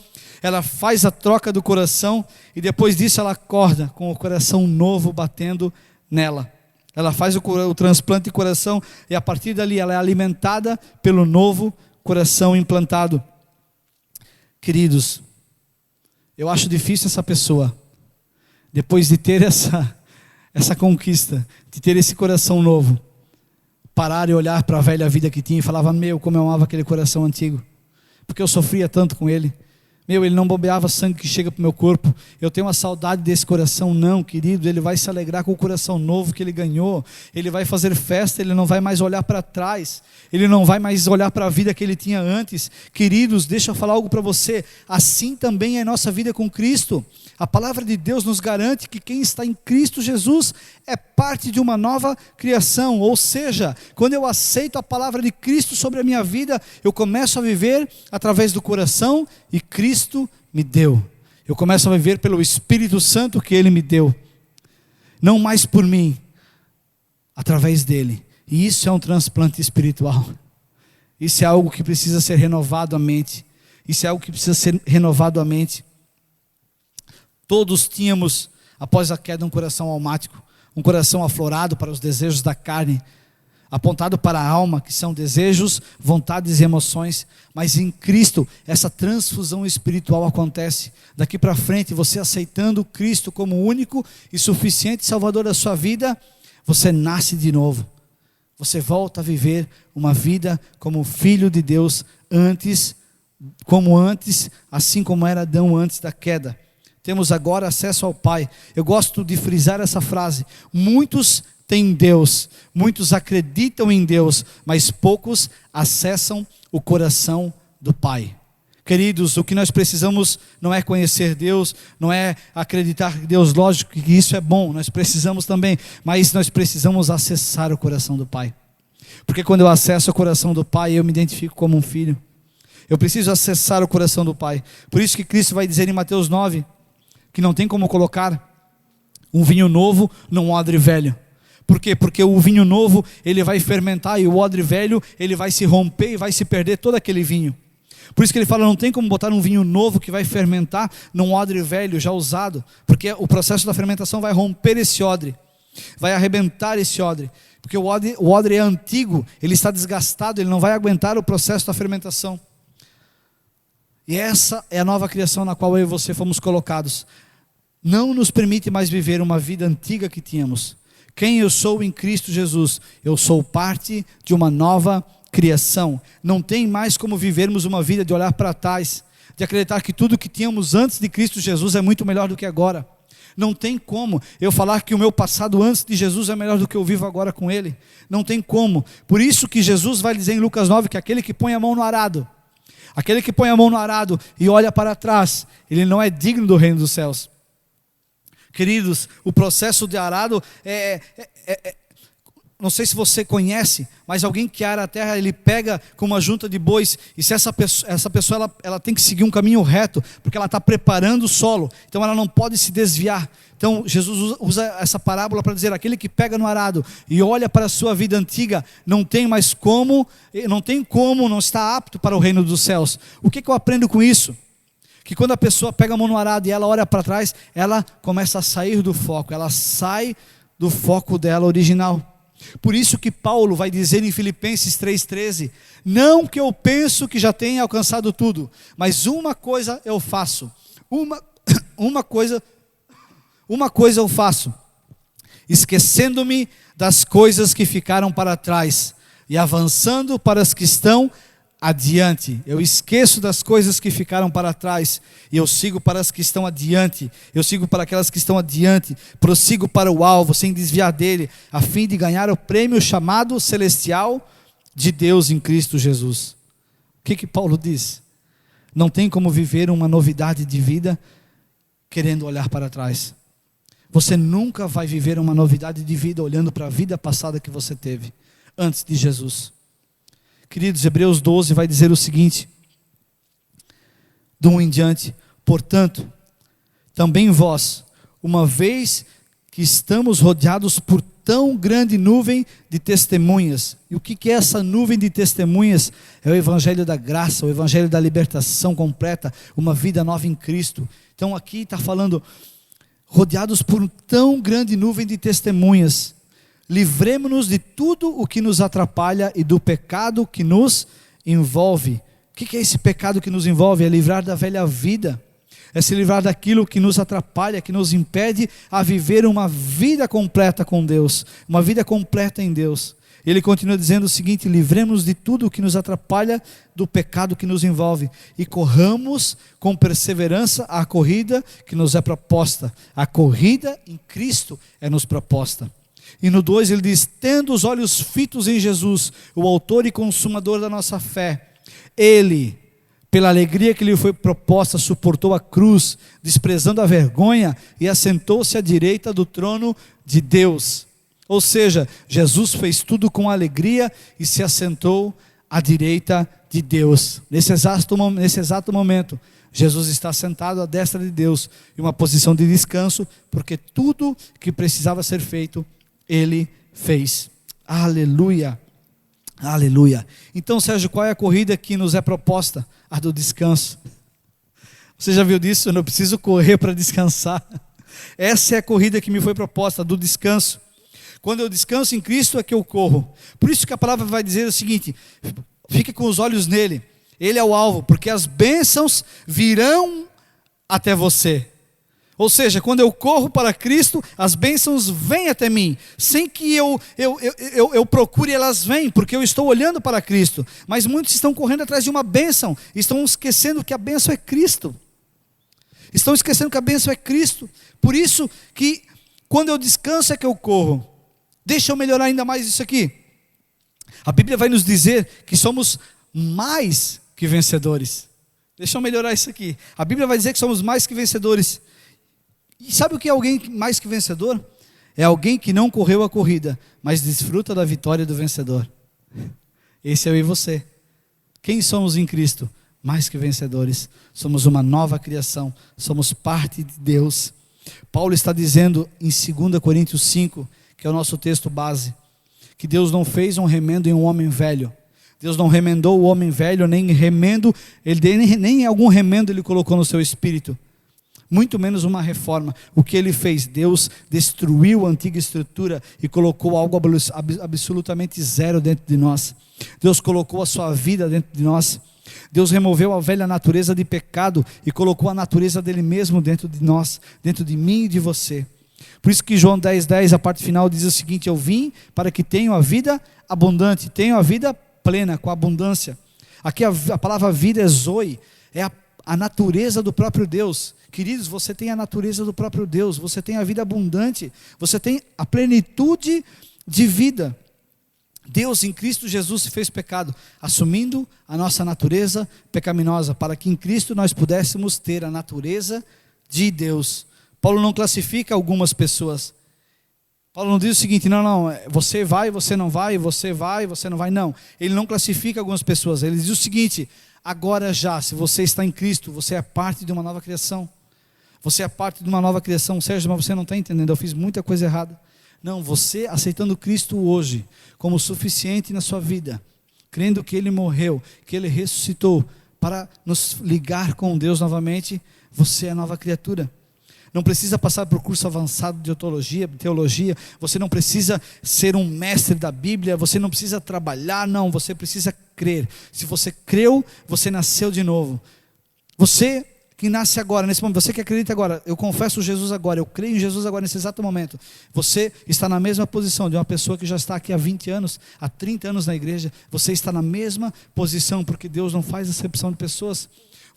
ela faz a troca do coração, e depois disso ela acorda com o coração novo batendo nela. Ela faz o transplante de coração, e a partir dali ela é alimentada pelo novo coração implantado. Queridos, eu acho difícil essa pessoa, depois de ter essa conquista, de ter esse coração novo, parar e olhar para a velha vida que tinha e falava: meu, como eu amava aquele coração antigo, porque eu sofria tanto com ele. Meu, ele não bombeava sangue que chega para o meu corpo. Eu tenho uma saudade desse coração. Não, querido, ele vai se alegrar com o coração novo que ele ganhou. Ele vai fazer festa, ele não vai mais olhar para trás. Ele não vai mais olhar para a vida que ele tinha antes. Queridos, deixa eu falar algo para você. Assim também é a nossa vida com Cristo. A palavra de Deus nos garante que quem está em Cristo Jesus é parte de uma nova criação. Ou seja, quando eu aceito a palavra de Cristo sobre a minha vida, eu começo a viver através do coração e Cristo me deu. Eu começo a viver pelo Espírito Santo que Ele me deu. Não mais por mim, através dEle. E isso é um transplante espiritual. Isso é algo que precisa ser renovado à mente. Isso é algo que precisa ser renovado à mente. Todos tínhamos, após a queda, um coração almático, um coração aflorado para os desejos da carne. apontado para a alma, que são desejos, vontades e emoções, mas em Cristo essa transfusão espiritual acontece. Daqui para frente, você aceitando Cristo como único e suficiente Salvador da sua vida, você nasce de novo. Você volta a viver uma vida como filho de Deus antes, assim como era Adão antes da queda. Temos agora acesso ao Pai. Eu gosto de frisar essa frase: muitos têm Deus, muitos acreditam em Deus, mas poucos acessam o coração do Pai. Queridos, o que nós precisamos não é conhecer Deus, não é acreditar em Deus, lógico que isso é bom, nós precisamos também, mas nós precisamos acessar o coração do Pai. Porque quando eu acesso o coração do Pai, eu me identifico como um filho. Eu preciso acessar o coração do Pai. Por isso que Cristo vai dizer em Mateus 9, que não tem como colocar um vinho novo num odre velho. Por quê? Porque o vinho novo, ele vai fermentar, e o odre velho, ele vai se romper e vai se perder todo aquele vinho. Por isso que ele fala, não tem como botar um vinho novo que vai fermentar num odre velho já usado, porque o processo da fermentação vai romper esse odre, vai arrebentar esse odre, porque o odre é antigo, ele está desgastado, ele não vai aguentar o processo da fermentação. E essa é a nova criação na qual eu e você fomos colocados. Não nos permite mais viver uma vida antiga que tínhamos. Quem eu sou em Cristo Jesus? Eu sou parte de uma nova criação. Não tem mais como vivermos uma vida de olhar para trás, de acreditar que tudo que tínhamos antes de Cristo Jesus é muito melhor do que agora. Não tem como eu falar que o meu passado antes de Jesus é melhor do que eu vivo agora com Ele. Não tem como. Por isso que Jesus vai dizer em Lucas 9 que aquele que põe a mão no arado, e olha para trás, ele não é digno do reino dos céus. Queridos, o processo de arado não sei se você conhece, mas alguém que ara a terra, ele pega com uma junta de bois, e se essa pessoa ela tem que seguir um caminho reto, porque ela está preparando o solo, então ela não pode se desviar. Então Jesus usa essa parábola para dizer, aquele que pega no arado e olha para a sua vida antiga, não tem como não está apto para o reino dos céus. O que eu aprendo com isso? Que quando a pessoa pega a mão no arado e ela olha para trás, ela começa a sair do foco, ela sai do foco dela original. Por isso que Paulo vai dizer em Filipenses 3,13, não que eu penso que já tenha alcançado tudo, mas uma coisa eu faço, uma coisa eu faço, esquecendo-me das coisas que ficaram para trás e avançando para as que estão adiante. Eu esqueço das coisas que ficaram para trás e eu sigo para as que estão adiante. Eu sigo para aquelas que estão adiante, prossigo para o alvo sem desviar dele, a fim de ganhar o prêmio chamado celestial de Deus em Cristo Jesus. O que Paulo diz? Não tem como viver uma novidade de vida querendo olhar para trás. Você nunca vai viver uma novidade de vida olhando para a vida passada que você teve antes de Jesus. Queridos, Hebreus 12 vai dizer o seguinte, do 1 em diante, portanto, também vós, uma vez que estamos rodeados por tão grande nuvem de testemunhas. E o que é essa nuvem de testemunhas? É o evangelho da graça, o evangelho da libertação completa, uma vida nova em Cristo. Então aqui está falando, rodeados por tão grande nuvem de testemunhas, livremo-nos de tudo o que nos atrapalha e do pecado que nos envolve. O que é esse pecado que nos envolve? É livrar da velha vida, é se livrar daquilo que nos atrapalha, que nos impede a viver uma vida completa com Deus, uma vida completa em Deus. Ele continua dizendo o seguinte, livremos-nos de tudo o que nos atrapalha, do pecado que nos envolve, e corramos com perseverança a corrida que nos é proposta. A corrida em Cristo é nos proposta. E no 2 ele diz, tendo os olhos fitos em Jesus, o autor e consumador da nossa fé, ele, pela alegria que lhe foi proposta, suportou a cruz, desprezando a vergonha, e assentou-se à direita do trono de Deus. Ou seja, Jesus fez tudo com alegria e se assentou à direita de Deus. Nesse exato momento, Jesus está sentado à destra de Deus, em uma posição de descanso, porque tudo que precisava ser feito, Ele fez. Aleluia, aleluia. Então, Sérgio, qual é a corrida que nos é proposta? A do descanso. Você já viu disso? Eu não preciso correr para descansar. Essa é a corrida que me foi proposta, a do descanso. Quando eu descanso em Cristo é que eu corro. Por isso que a palavra vai dizer o seguinte: fique com os olhos nele, ele é o alvo, porque as bênçãos virão até você. Ou seja, quando eu corro para Cristo, as bênçãos vêm até mim, sem que eu procure, elas vêm, porque eu estou olhando para Cristo. Mas muitos estão correndo atrás de uma bênção, estão esquecendo que a bênção é Cristo. Estão esquecendo que a bênção é Cristo. Por isso que quando eu descanso é que eu corro. Deixa eu melhorar ainda mais isso aqui. A Bíblia vai nos dizer que somos mais que vencedores. Deixa eu melhorar isso aqui. A Bíblia vai dizer que somos mais que vencedores. E sabe o que é alguém mais que vencedor? É alguém que não correu a corrida, mas desfruta da vitória do vencedor. Esse é eu e você. Quem somos em Cristo? Mais que vencedores. Somos uma nova criação. Somos parte de Deus. Paulo está dizendo em 2 Coríntios 5, que é o nosso texto base, que Deus não fez um remendo em um homem velho. Deus não remendou o homem velho, nem algum remendo ele colocou no seu espírito. Muito menos uma reforma. O que ele fez? Deus destruiu a antiga estrutura e colocou algo absolutamente zero dentro de nós. Deus colocou a sua vida dentro de nós. Deus removeu a velha natureza de pecado e colocou a natureza dele mesmo dentro de nós, dentro de mim e de você. Por isso que João 10:10, a parte final, diz o seguinte: eu vim para que tenham a vida abundante, tenham a vida plena, com abundância. Aqui a palavra vida é zoe, é a natureza do próprio Deus. Queridos, você tem a natureza do próprio Deus, você tem a vida abundante, você tem a plenitude de vida. Deus em Cristo Jesus se fez pecado, assumindo a nossa natureza pecaminosa, para que em Cristo nós pudéssemos ter a natureza de Deus. Paulo não classifica algumas pessoas. Paulo não diz o seguinte: não, você vai, você não vai, você vai, você não vai. Não, ele não classifica algumas pessoas. Ele diz o seguinte: agora já, se você está em Cristo, você é parte de uma nova criação. Você é parte de uma nova criação. Sérgio, mas você não está entendendo, eu fiz muita coisa errada. Não, você aceitando Cristo hoje como suficiente na sua vida, crendo que Ele morreu, que Ele ressuscitou para nos ligar com Deus novamente, você é nova criatura. Não precisa passar por curso avançado de teologia, você não precisa ser um mestre da Bíblia, você não precisa trabalhar, não, você precisa crer. Se você creu, você nasceu de novo. Você que nasce agora, nesse momento, você que acredita agora, eu confesso Jesus agora, eu creio em Jesus agora, nesse exato momento, você está na mesma posição de uma pessoa que já está aqui há 20 anos, há 30 anos na igreja, você está na mesma posição, porque Deus não faz acepção de pessoas.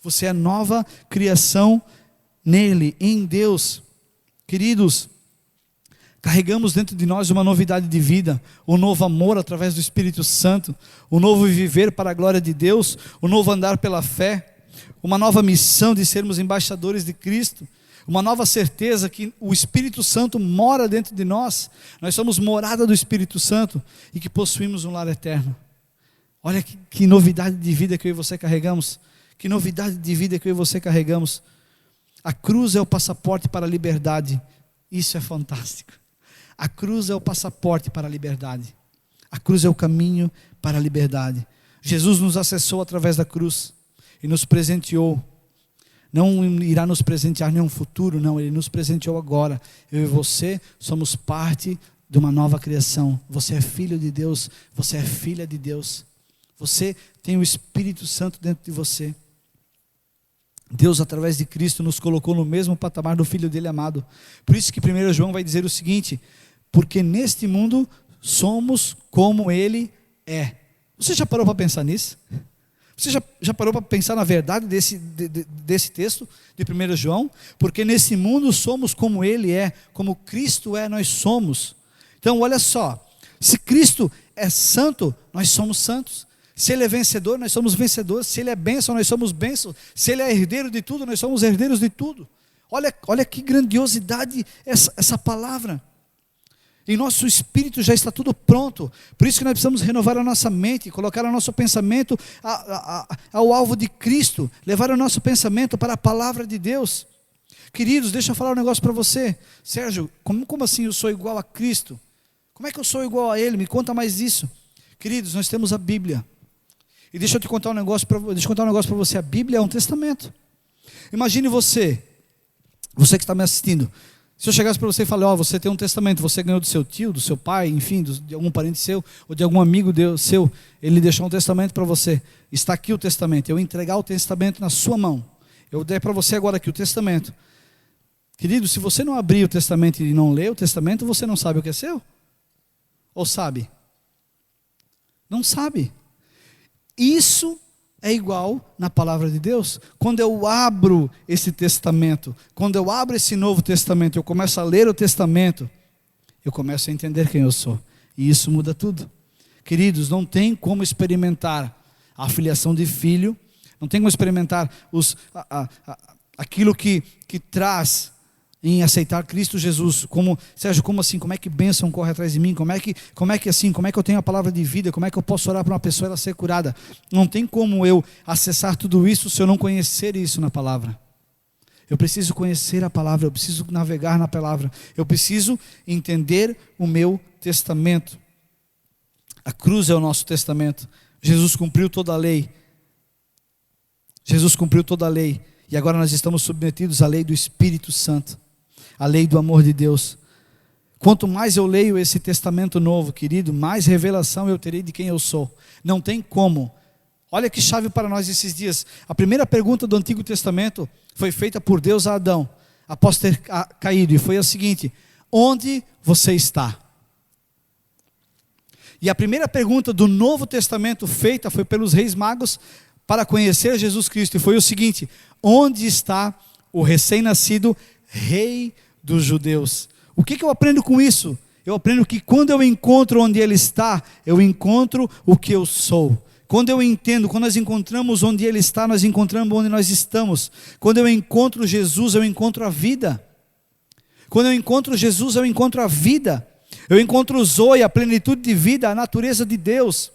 Você é nova criação nele, em Deus. Queridos, carregamos dentro de nós uma novidade de vida, um novo amor através do Espírito Santo, um novo viver para a glória de Deus, um novo andar pela fé, uma nova missão de sermos embaixadores de Cristo, uma nova certeza que o Espírito Santo mora dentro de nós, nós somos morada do Espírito Santo e que possuímos um lar eterno. Olha que novidade de vida que eu e você carregamos, que novidade de vida que eu e você carregamos. A cruz é o passaporte para a liberdade. Isso é fantástico. A cruz é o passaporte para a liberdade. A cruz é o caminho para a liberdade. Jesus nos acessou através da cruz e nos presenteou. Não irá nos presentear nenhum futuro, não. Ele nos presenteou agora. Eu e você somos parte de uma nova criação. Você é filho de Deus. Você é filha de Deus. Você tem o Espírito Santo dentro de você. Deus, através de Cristo, nos colocou no mesmo patamar do Filho dele amado. Por isso que 1 João vai dizer o seguinte: porque neste mundo somos como Ele é. Você já parou para pensar nisso? Você já parou para pensar na verdade desse texto de 1 João? Porque nesse mundo somos como Ele é, como Cristo é, nós somos. Então olha só, se Cristo é santo, nós somos santos. Se Ele é vencedor, nós somos vencedores. Se Ele é bênção, nós somos bênçãos. Se Ele é herdeiro de tudo, nós somos herdeiros de tudo. Olha que grandiosidade essa palavra. Em nosso espírito já está tudo pronto. Por isso que nós precisamos renovar a nossa mente, colocar o nosso pensamento ao alvo de Cristo, levar o nosso pensamento para a palavra de Deus. Queridos, deixa eu falar um negócio para você. Sérgio, como assim eu sou igual a Cristo? Como é que eu sou igual a Ele? Me conta mais isso. Queridos, nós temos a Bíblia. E deixa eu contar um negócio para você. A Bíblia é um testamento. Imagine você que está me assistindo. Se eu chegasse para você e falar, você tem um testamento, você ganhou do seu tio, do seu pai, enfim, de algum parente seu, ou de algum amigo seu, ele deixou um testamento para você, está aqui o testamento, eu entregar o testamento na sua mão, eu der para você agora aqui o testamento. Querido, se você não abrir o testamento e não ler o testamento, você não sabe o que é seu? Ou sabe? Não sabe. Isso é igual na palavra de Deus. Quando eu abro esse testamento, quando eu abro esse Novo Testamento, eu começo a ler o testamento, eu começo a entender quem eu sou. E isso muda tudo. Queridos, não tem como experimentar a filiação de filho, não tem como experimentar aquilo que traz em aceitar Cristo Jesus, como, Sérgio, como assim, como é que bênção corre atrás de mim, como é que eu tenho a palavra de vida, como é que eu posso orar para uma pessoa e ela ser curada? Não tem como eu acessar tudo isso se eu não conhecer isso na palavra. Eu preciso conhecer a palavra, eu preciso navegar na palavra, eu preciso entender o meu testamento. A cruz é o nosso testamento. Jesus cumpriu toda a lei. Jesus cumpriu toda a lei, e agora nós estamos submetidos à lei do Espírito Santo, a lei do amor de Deus. Quanto mais eu leio esse testamento novo, querido, mais revelação eu terei de quem eu sou. Não tem como. Olha que chave para nós esses dias. A primeira pergunta do Antigo Testamento foi feita por Deus a Adão, após ter caído, e foi a seguinte: onde você está? E a primeira pergunta do Novo Testamento feita foi pelos reis magos para conhecer Jesus Cristo, e foi o seguinte: onde está o recém-nascido Rei dos Judeus? O que eu aprendo com isso? Eu aprendo que quando eu encontro onde Ele está, eu encontro o que eu sou. Quando eu entendo, quando nós encontramos onde Ele está, nós encontramos onde nós estamos. Quando eu encontro Jesus, eu encontro a vida. Quando eu encontro Jesus, eu encontro a vida. Eu encontro o Zoe, a plenitude de vida, a natureza de Deus.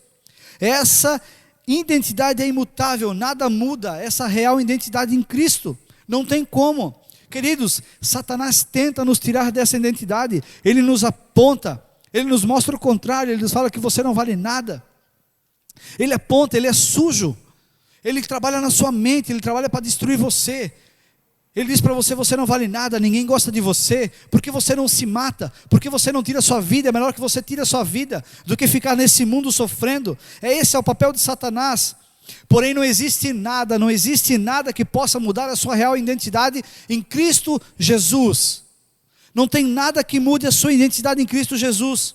Essa identidade é imutável, nada muda, essa real identidade em Cristo. Não tem como. Queridos, Satanás tenta nos tirar dessa identidade. Ele nos aponta, ele nos mostra o contrário, ele nos fala que você não vale nada. Ele aponta, ele é sujo. Ele trabalha na sua mente, ele trabalha para destruir você. Ele diz para você, você não vale nada, ninguém gosta de você, porque você não se mata, porque você não tira a sua vida, é melhor que você tire a sua vida, do que ficar nesse mundo sofrendo. Esse é o papel de Satanás. Porém não existe nada que possa mudar a sua real identidade em Cristo Jesus. Não tem nada que mude a sua identidade em Cristo Jesus.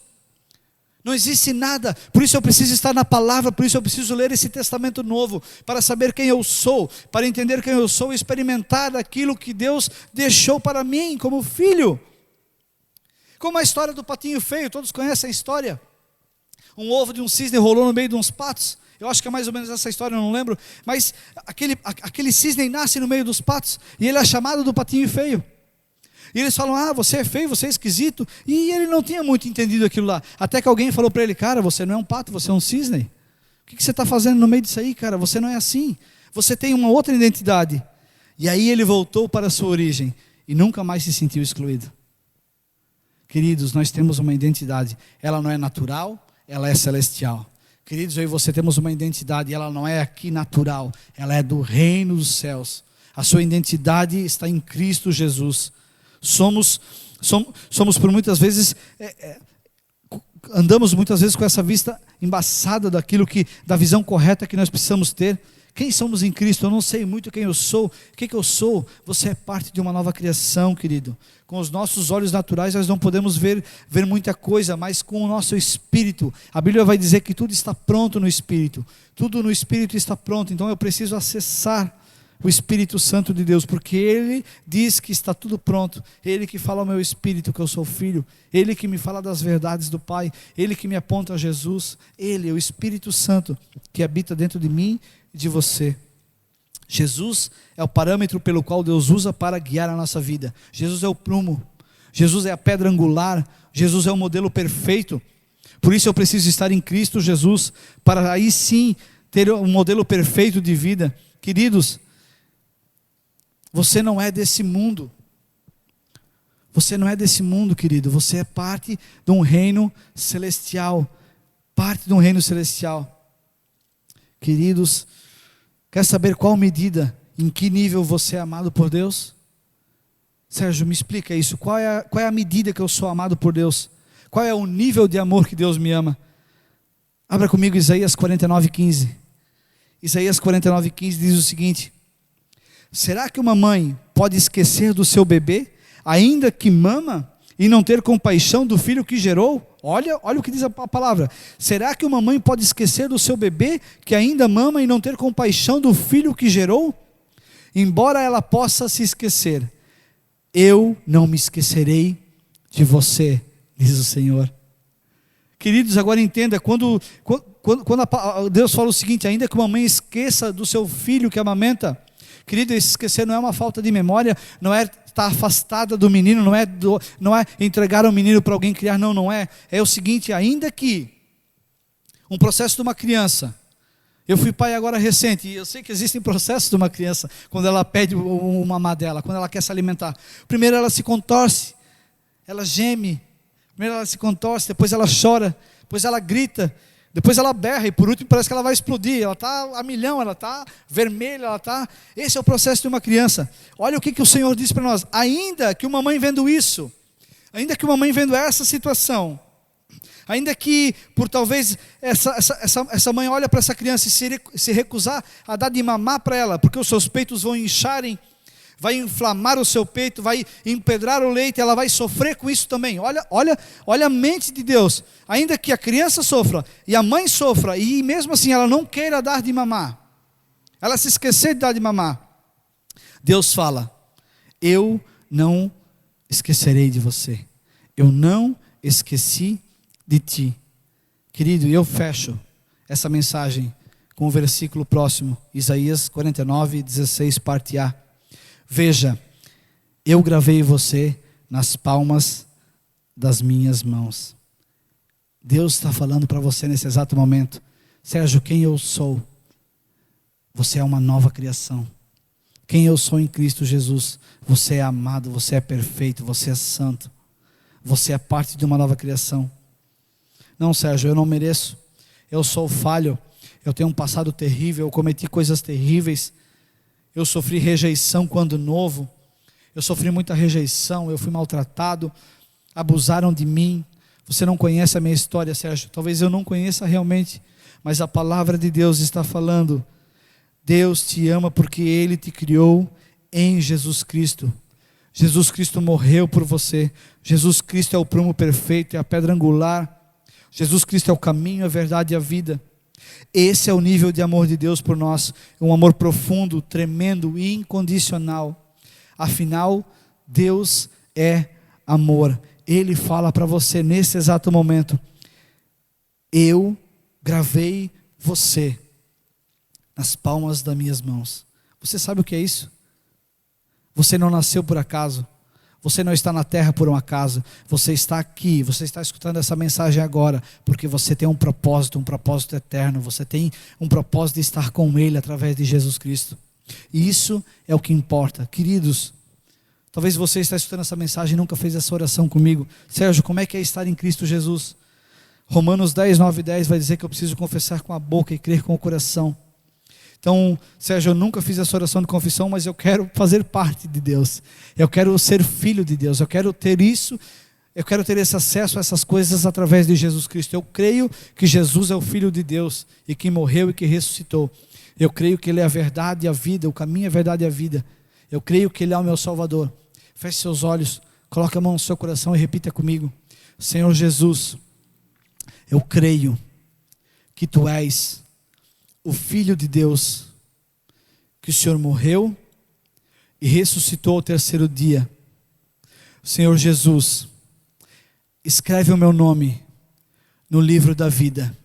Não existe nada, por isso eu preciso estar na palavra, por isso eu preciso ler esse testamento novo, para saber quem eu sou, para entender quem eu sou e experimentar aquilo que Deus deixou para mim como filho. Como a história do patinho feio, todos conhecem a história. Um ovo de um cisne rolou no meio de uns patos. Eu acho que é mais ou menos essa história, eu não lembro. Mas aquele cisne nasce no meio dos patos, e ele é chamado do patinho feio. E eles falam, você é feio, você é esquisito. E ele não tinha muito entendido aquilo lá. Até que alguém falou para ele, cara, você não é um pato, você é um cisne. O que você está fazendo no meio disso aí, cara? Você não é assim. Você tem uma outra identidade. E aí ele voltou para a sua origem e nunca mais se sentiu excluído. Queridos, nós temos uma identidade. Ela não é natural, ela é celestial. Queridos, eu e você temos uma identidade, ela não é aqui natural, ela é do reino dos céus. A sua identidade está em Cristo Jesus. Somos por muitas vezes, andamos muitas vezes com essa vista embaçada da visão correta que nós precisamos ter. Quem somos em Cristo? Eu não sei muito quem eu sou. O que eu sou? Você é parte de uma nova criação, querido. Com os nossos olhos naturais nós não podemos ver muita coisa, mas com o nosso espírito. A Bíblia vai dizer que tudo está pronto no espírito. Tudo no espírito está pronto. Então eu preciso acessar o Espírito Santo de Deus, porque Ele diz que está tudo pronto. Ele que fala ao meu espírito que eu sou filho. Ele que me fala das verdades do Pai. Ele que me aponta a Jesus. Ele, o Espírito Santo, que habita dentro de mim e de você. Jesus é o parâmetro pelo qual Deus usa para guiar a nossa vida. Jesus é o prumo. Jesus é a pedra angular. Jesus é o modelo perfeito. Por isso eu preciso estar em Cristo Jesus, para aí sim ter um modelo perfeito de vida. Queridos, você não é desse mundo. Você não é desse mundo, querido. Você é parte de um reino celestial. Parte de um reino celestial. Queridos, quer saber qual medida, em que nível você é amado por Deus? Sérgio, me explica isso. Qual é a medida que eu sou amado por Deus? Qual é o nível de amor que Deus me ama? Abra comigo Isaías 49:15. Isaías 49:15 diz o seguinte: será que uma mãe pode esquecer do seu bebê, ainda que mama, e não ter compaixão do filho que gerou? Olha o que diz a palavra. Será que uma mãe pode esquecer do seu bebê, que ainda mama, e não ter compaixão do filho que gerou? Embora ela possa se esquecer, eu não me esquecerei de você, diz o Senhor. Queridos, agora entenda, quando Deus fala o seguinte: ainda que uma mãe esqueça do seu filho que amamenta, querido, esse esquecer não é uma falta de memória, não é estar afastada do menino, não é entregar o menino para alguém criar, não é. É o seguinte: ainda que um processo de uma criança, eu fui pai agora recente, e eu sei que existem processos de uma criança, quando ela pede o mamar dela, quando ela quer se alimentar. Primeiro ela se contorce, ela geme, primeiro ela se contorce, depois ela chora, depois ela grita, depois ela berra, e por último parece que ela vai explodir. Ela está a milhão, ela está vermelha, esse é o processo de uma criança. Olha o que o Senhor diz para nós: ainda que uma mãe vendo isso, ainda que uma mãe vendo essa situação, ainda que por talvez essa mãe olha para essa criança e se recusar a dar de mamar para ela, porque os seus peitos vão incharem, vai inflamar o seu peito, vai empedrar o leite, ela vai sofrer com isso também. Olha a mente de Deus. Ainda que a criança sofra e a mãe sofra, e mesmo assim ela não queira dar de mamar, ela se esquecer de dar de mamar, Deus fala: eu não esquecerei de você, eu não esqueci de ti. Querido, eu fecho essa mensagem com o versículo próximo, Isaías 49:16, parte A. Veja, eu gravei você nas palmas das minhas mãos. Deus está falando para você nesse exato momento: Sérgio, quem eu sou? Você é uma nova criação. Quem eu sou em Cristo Jesus? Você é amado, você é perfeito, você é santo. Você é parte de uma nova criação. Não, Sérgio, eu não mereço. Eu sou falho. Eu tenho um passado terrível, eu cometi coisas terríveis. Eu sofri rejeição quando novo. Eu sofri muita rejeição, eu fui maltratado, abusaram de mim. Você não conhece a minha história, Sérgio. Talvez eu não conheça realmente, mas a palavra de Deus está falando: Deus te ama porque Ele te criou em Jesus Cristo. Jesus Cristo morreu por você. Jesus Cristo é o prumo perfeito, é a pedra angular. Jesus Cristo é o caminho, a verdade e a vida. Esse é o nível de amor de Deus por nós, um amor profundo, tremendo e incondicional. Afinal, Deus é amor. Ele fala para você nesse exato momento: eu gravei você nas palmas das minhas mãos. Você sabe o que é isso? Você não nasceu por acaso. Você não está na terra por um acaso. Você está aqui, você está escutando essa mensagem agora porque você tem um propósito eterno. Você tem um propósito de estar com Ele através de Jesus Cristo. E isso é o que importa. Queridos, talvez você está escutando essa mensagem e nunca fez essa oração comigo. Sérgio, como é que é estar em Cristo Jesus? Romanos 10, 9 e 10 vai dizer que eu preciso confessar com a boca e crer com o coração. Então, Sérgio, eu nunca fiz essa oração de confissão, mas eu quero fazer parte de Deus. Eu quero ser filho de Deus. Eu quero ter isso. Eu quero ter esse acesso a essas coisas através de Jesus Cristo. Eu creio que Jesus é o Filho de Deus e que morreu e que ressuscitou. Eu creio que Ele é a verdade e a vida, o caminho, a verdade e a vida. Eu creio que Ele é o meu Salvador. Feche seus olhos, coloque a mão no seu coração e repita comigo: Senhor Jesus, eu creio que Tu és o Filho de Deus, que o Senhor morreu e ressuscitou ao terceiro dia. Senhor Jesus, escreve o meu nome no livro da vida.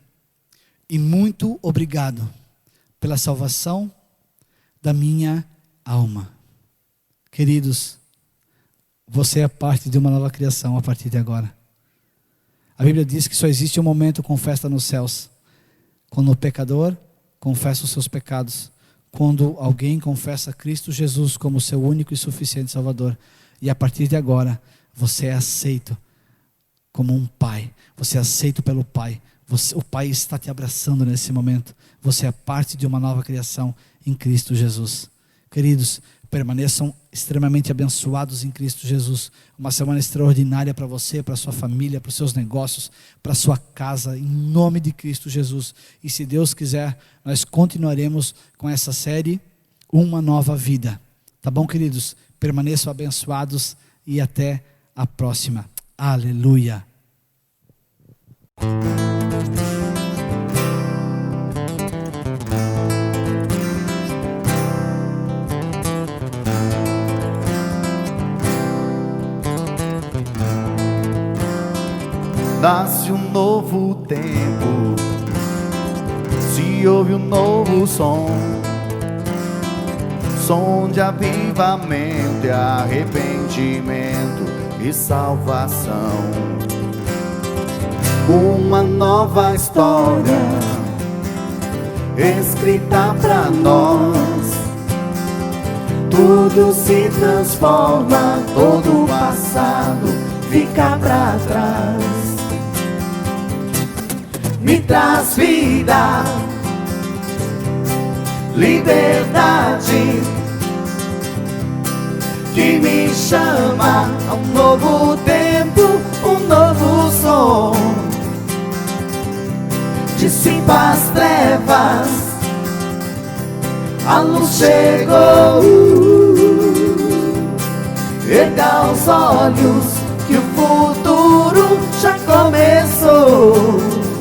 E muito obrigado pela salvação da minha alma. Queridos, você é parte de uma nova criação a partir de agora. A Bíblia diz que só existe um momento com festa nos céus: quando o pecador confessa os seus pecados, quando alguém confessa Cristo Jesus como seu único e suficiente Salvador. E a partir de agora, você é aceito como um pai. Você é aceito pelo Pai. O Pai está te abraçando nesse momento. Você é parte de uma nova criação em Cristo Jesus. Queridos, Permaneçam extremamente abençoados em Cristo Jesus. Uma semana extraordinária para você, para sua família, para os seus negócios, para sua casa, em nome de Cristo Jesus. E se Deus quiser, nós continuaremos com essa série, Uma Nova Vida. Tá bom, queridos? Permaneçam abençoados e até a próxima. Aleluia. Nasce um novo tempo, se ouve um novo som de avivamento e arrependimento e salvação. Uma nova história escrita pra nós. Tudo se transforma, todo o passado fica pra trás. Me traz vida, liberdade, que me chama a um novo tempo, um novo som. Dissipa as trevas, a luz chegou. Erga os olhos, que o futuro já começou.